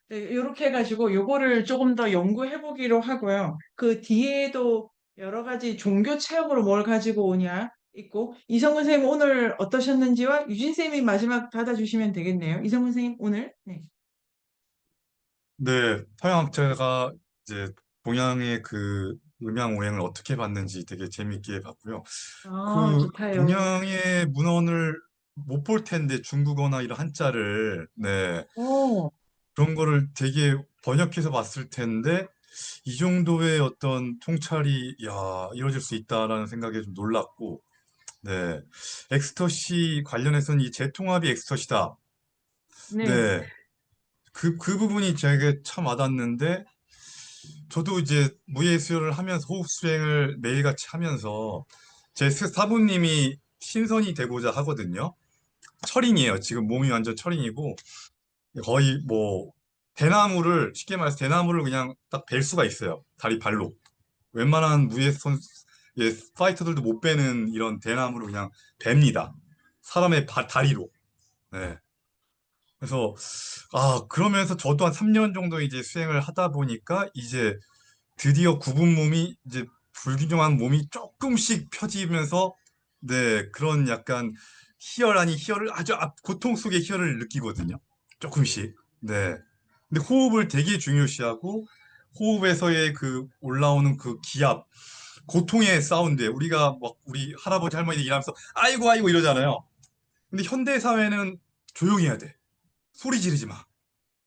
이렇게 해가지고 요거를 조금 더 연구해 보기로 하고요. 그 뒤에도 여러 가지 종교 체험으로 뭘 가지고 오냐 있고 이성근 선생님 오늘 어떠셨는지와 유진 선생님이 마지막 닫아주시면 되겠네요. 이성근 선생님 오늘 네. 네, 서양학자가 이제 동양의 그 음양 오행을 어떻게 봤는지 되게 재밌게 봤고요. 아 그 좋다요. 동양의 문헌을 못 볼 텐데 중국어나 이런 한자를 네, 오, 그런 거를 되게 번역해서 봤을 텐데 이 정도의 어떤 통찰이 이루어질 수 있다라는 생각에 좀 놀랐고 네, 엑스터시 관련해서는 이 재통합이 엑스터시다. 네. 네, 그 부분이 제게 참 와닿는데 저도 이제 무예 수혈을 하면서 호흡 수행을 매일같이 하면서 제 사부님이 신선이 되고자 하거든요. 철인이에요. 지금 몸이 완전 철인이고 거의 뭐 대나무를 쉽게 말해서 대나무를 그냥 딱 벨 수가 있어요. 다리 발로. 웬만한 무예 파이터들도 못 베는 이런 대나무를 그냥 뱁니다. 사람의 다리로. 네. 그래서 그러면서 저도 한 3년 정도 이제 수행을 하다 보니까 이제 드디어 굽은 몸이 이제 불균형한 몸이 조금씩 펴지면서 네 그런 약간 희열 아닌 희열을 아주 고통 속의 희열을 느끼거든요. 조금씩. 네. 근데 호흡을 되게 중요시하고 호흡에서의 그 올라오는 그 기압, 고통의 사운드. 우리가 막 우리 할아버지 할머니들 일하면서 아이고 아이고 이러잖아요. 근데 현대 사회는 조용히 해야 돼. 소리 지르지 마.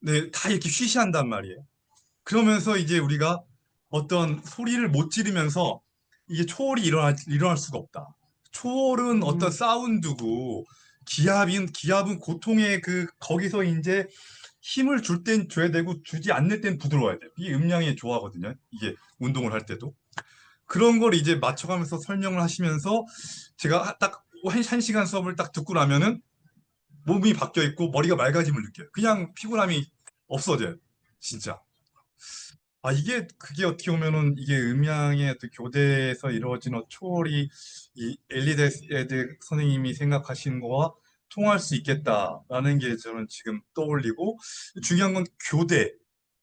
네, 다 이렇게 쉬쉬한단 말이에요. 그러면서 이제 우리가 어떤 소리를 못 지르면서 이게 초월이 일어날 수가 없다. 초월은 어떤 음, 사운드고 기압은 고통의 거기서 이제 힘을 줄 땐 줘야 되고 주지 않는 땐 부드러워야 돼요. 이게 음량의 조화거든요. 이게 운동을 할 때도. 그런 걸 이제 맞춰가면서 설명을 하시면서 제가 딱 한 시간 수업을 딱 듣고 나면은 몸이 바뀌어 있고 머리가 맑아짐을 느껴요. 그냥 피곤함이 없어져요. 진짜. 그게 어떻게 보면은 이게 음양의 어떤 교대에서 이루어지는 초월이 이 엘리데스 선생님이 생각하시는 거와 통할 수 있겠다라는 게 저는 지금 떠올리고 중요한 건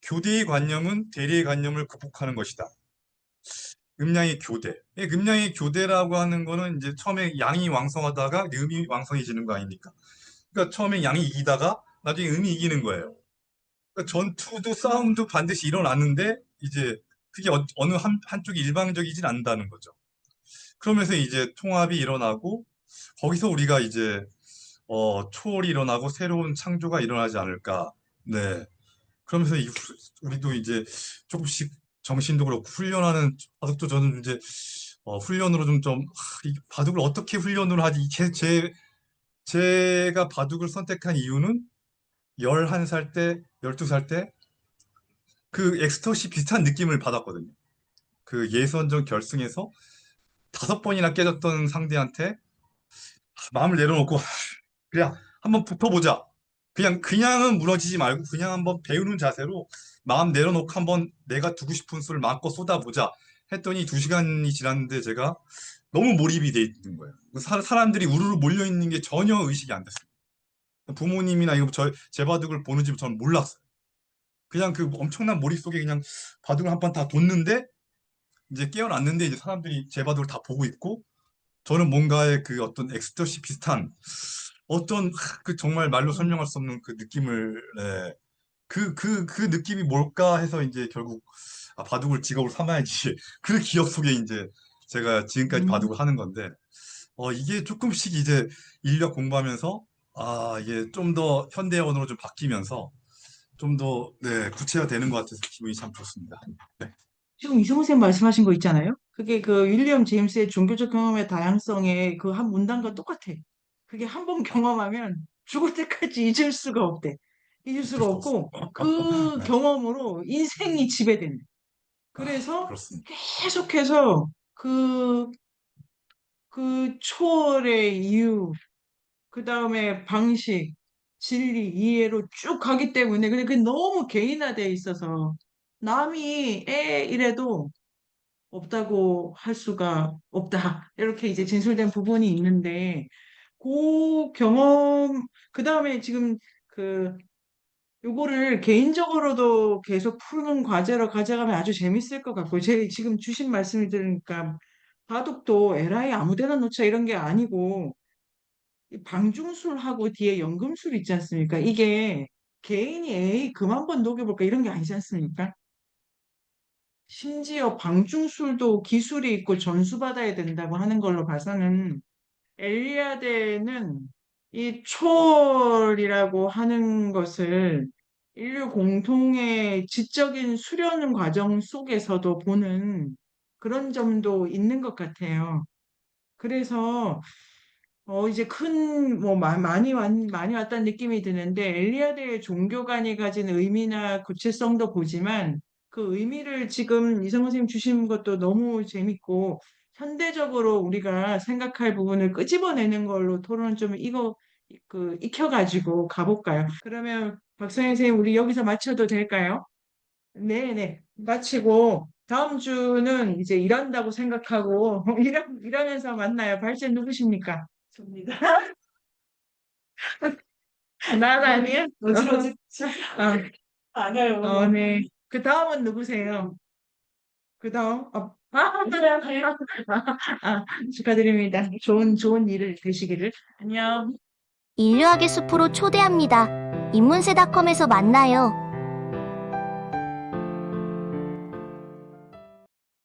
교대의 관념은 대리의 관념을 극복하는 것이다. 음양의 교대. 이 음양의 교대라고 하는 거는 이제 처음에 양이 왕성하다가 음이 왕성해지는 거 아닙니까? 그러니까 처음에 양이 이기다가 나중에 음이 이기는 거예요. 그러니까 전투도 싸움도 반드시 일어나는데 이제 그게 어느 한쪽이 일방적이진 않는다는 거죠. 그러면서 이제 통합이 일어나고 거기서 우리가 이제 초월이 일어나고 새로운 창조가 일어나지 않을까. 네. 그러면서 우리도 이제 조금씩 정신도 그렇고 훈련하는 바둑도 저는 이제 훈련으로 이 바둑을 어떻게 훈련을 하지? 제가 바둑을 선택한 이유는 11살 때, 12살 때 그 엑스터시 비슷한 느낌을 받았거든요. 그 예선전 결승에서 5번이나 깨졌던 상대한테 마음을 내려놓고 그냥 한번 붙어보자. 그냥은 무너지지 말고 그냥 한번 배우는 자세로 마음 내려놓고 한번 내가 두고 싶은 수를 마음껏 쏟아보자. 했더니 2시간이 지났는데 제가 너무 몰입이 돼 있는 거예요. 사람들이 우르르 몰려 있는 게 전혀 의식이 안 됐어요. 부모님이나 제 바둑을 보는지 저는 몰랐어요. 그냥 그 엄청난 머릿속에 그냥 바둑을 한 판 다 뒀는데 이제 깨어났는데 이제 사람들이 제 바둑을 다 보고 있고 저는 뭔가의 그 어떤 엑스터시 비슷한 어떤 그 정말 말로 설명할 수 없는 그 느낌을 그 느낌이 뭘까 해서 이제 결국 바둑을 직업으로 삼아야지 그 기억 속에 이제 제가 지금까지 음. 바둑을 하는 건데 이게 조금씩 이제 인력 공부하면서 이게 좀 더 현대 언어로 좀 바뀌면서 좀 더 네, 구체화되는 것 같아서 기분이 참 좋습니다. 네. 지금 이승우 선생님 말씀하신 거 있잖아요. 그게 그 윌리엄 제임스의 종교적 경험의 다양성의 그 한 문단과 똑같아. 그게 한 번 경험하면 죽을 때까지 잊을 수가 없대. 잊을 수가 그럴 수 없고 없어. 그 네. 경험으로 인생이 지배된대. 그래서 그렇습니다. 계속해서 그 초월의 이유, 그 다음에 방식, 진리, 이해로 쭉 가기 때문에 근데 그게 너무 개인화되어 있어서 남이 이래도 없다고 할 수가 없다. 이렇게 이제 진술된 부분이 있는데 그 경험, 그 다음에 지금 그 요거를 개인적으로도 계속 푸는 과제로 가져가면 아주 재밌을 것 같고, 제 지금 주신 말씀을 들으니까 바둑도 에라이 아무데나 놓자 이런 게 아니고, 이 방중술하고 뒤에 연금술 있지 않습니까? 이게 개인이 에이, 그만 번 녹여볼까 이런 게 아니지 않습니까? 심지어 방중술도 기술이 있고 전수받아야 된다고 하는 걸로 봐서는 엘리아드는 이 초월이라고 하는 것을 인류 공통의 지적인 수련 과정 속에서도 보는 그런 점도 있는 것 같아요. 그래서 이제 많이 왔다는 느낌이 드는데 엘리아드의 종교관이 가진 의미나 구체성도 보지만 그 의미를 지금 이성호 선생님 주신 것도 너무 재밌고 현대적으로 우리가 생각할 부분을 끄집어내는 걸로 토론 좀 익혀가지고 가볼까요? 그러면 박성현 선생님 우리 여기서 마쳐도 될까요? 네네. 마치고 다음 주는 이제 일한다고 생각하고 일하면서 만나요. 발제 누구십니까? 접니다. 난 아니야? 어지러지 않아요. 네. 그 다음은 누구세요? 그 다음? 축하드립니다. 좋은 일을 되시기를. 안녕. 인류학의 숲으로 초대합니다. 인문세닷컴에서 만나요.